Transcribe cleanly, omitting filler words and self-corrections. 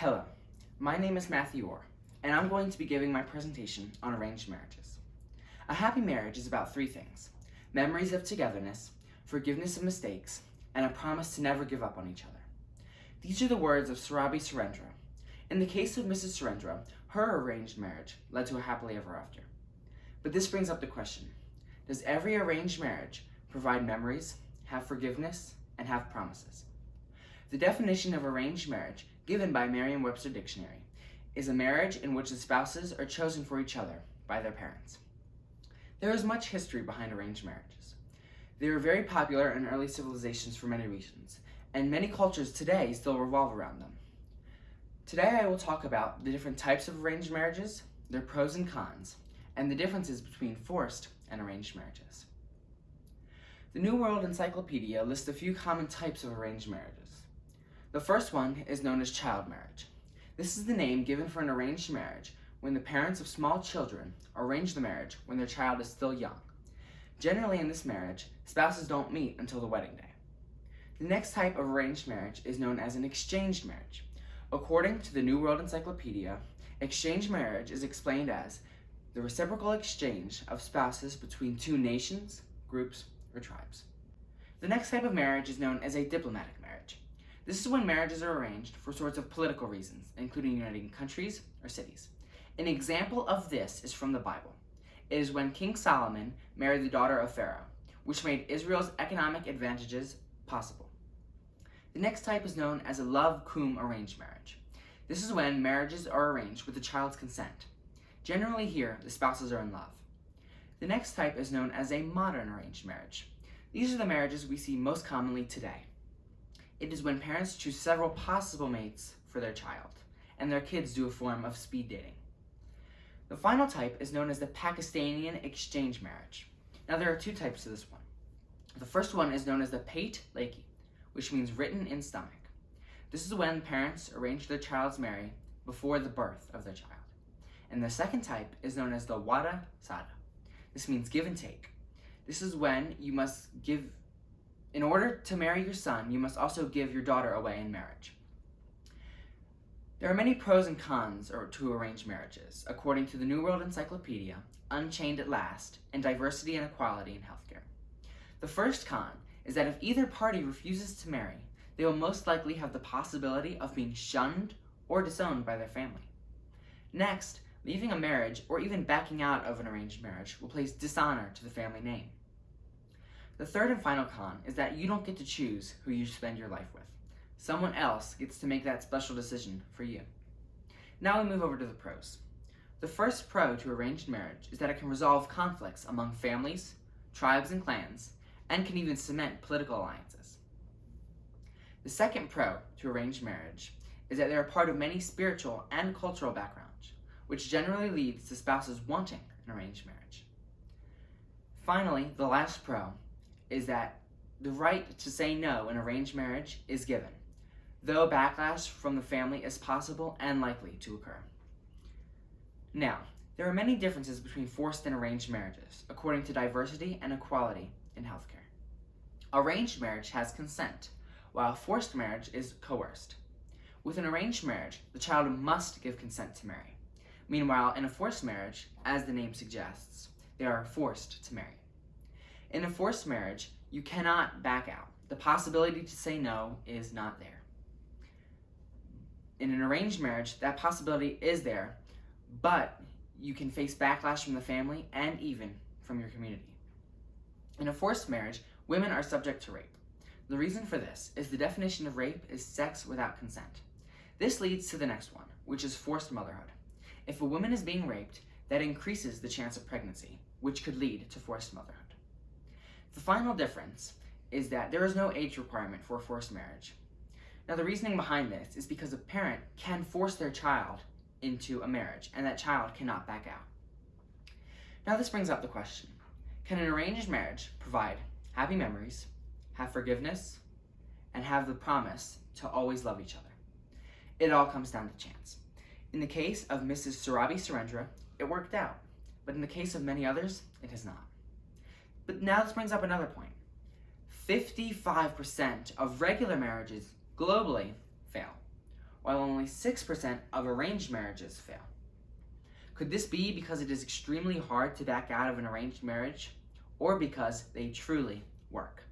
Hello, my name is Matthew Orr, and I'm going to be giving my presentation on arranged marriages. A happy marriage is about three things: memories of togetherness, forgiveness of mistakes, and a promise to never give up on each other. These are the words of Surabhi Surendra. In the case of Mrs. Surendra, her arranged marriage led to a happily ever after. But this brings up the question: does every arranged marriage provide memories, have forgiveness, and have promises? The definition of arranged marriage given by Merriam-Webster Dictionary is a marriage in which the spouses are chosen for each other by their parents. There is much history behind arranged marriages. They were very popular in early civilizations for many reasons, and many cultures today still revolve around them. Today I will talk about the different types of arranged marriages, their pros and cons, and the differences between forced and arranged marriages. The New World Encyclopedia lists a few common types of arranged marriages. The first one is known as child marriage. This is the name given for an arranged marriage when the parents of small children arrange the marriage when their child is still young. Generally in this marriage, spouses don't meet until the wedding day. The next type of arranged marriage is known as an exchanged marriage. According to the New World Encyclopedia, exchanged marriage is explained as the reciprocal exchange of spouses between two nations, groups, or tribes. The next type of marriage is known as a diplomatic marriage. This is when marriages are arranged for sorts of political reasons, including uniting countries or cities. An example of this is from the Bible. It is when King Solomon married the daughter of Pharaoh, which made Israel's economic advantages possible. The next type is known as a love cum arranged marriage. This is when marriages are arranged with the child's consent. Generally here, the spouses are in love. The next type is known as a modern arranged marriage. These are the marriages we see most commonly today. It is when parents choose several possible mates for their child, and their kids do a form of speed dating. The final type is known as the Pakistani exchange marriage. Now there are two types to this one. The first one is known as the Pate Lakhi, which means written in stomach. This is when parents arrange their child's marriage before the birth of their child. And the second type is known as the Wada Sada. This means give and take. This is when you must give. In order to marry your son, you must also give your daughter away in marriage. There are many pros and cons to arranged marriages, according to the New World Encyclopedia, Unchained at Last, and Diversity and Equality in Healthcare. The first con is that if either party refuses to marry, they will most likely have the possibility of being shunned or disowned by their family. Next, leaving a marriage or even backing out of an arranged marriage will place dishonor to the family name. The third and final con is that you don't get to choose who you spend your life with. Someone else gets to make that special decision for you. Now we move over to the pros. The first pro to arranged marriage is that it can resolve conflicts among families, tribes, and clans, and can even cement political alliances. The second pro to arranged marriage is that they are part of many spiritual and cultural backgrounds, which generally leads to spouses wanting an arranged marriage. Finally, the last pro is that the right to say no in arranged marriage is given, though backlash from the family is possible and likely to occur. Now, there are many differences between forced and arranged marriages, according to Diversity and Equality in Healthcare. Arranged marriage has consent, while forced marriage is coerced. With an arranged marriage, the child must give consent to marry. Meanwhile, in a forced marriage, as the name suggests, they are forced to marry. In a forced marriage, you cannot back out. The possibility to say no is not there. In an arranged marriage, that possibility is there, but you can face backlash from the family and even from your community. In a forced marriage, women are subject to rape. The reason for this is the definition of rape is sex without consent. This leads to the next one, which is forced motherhood. If a woman is being raped, that increases the chance of pregnancy, which could lead to forced motherhood. The final difference is that there is no age requirement for a forced marriage. Now the reasoning behind this is because a parent can force their child into a marriage, and that child cannot back out. Now this brings up the question: can an arranged marriage provide happy memories, have forgiveness, and have the promise to always love each other? It all comes down to chance. In the case of Mrs. Surabhi Surendra, it worked out, but in the case of many others, it has not. But now this brings up another point. 55% of regular marriages globally fail, while only 6% of arranged marriages fail. Could this be because it is extremely hard to back out of an arranged marriage, or because they truly work?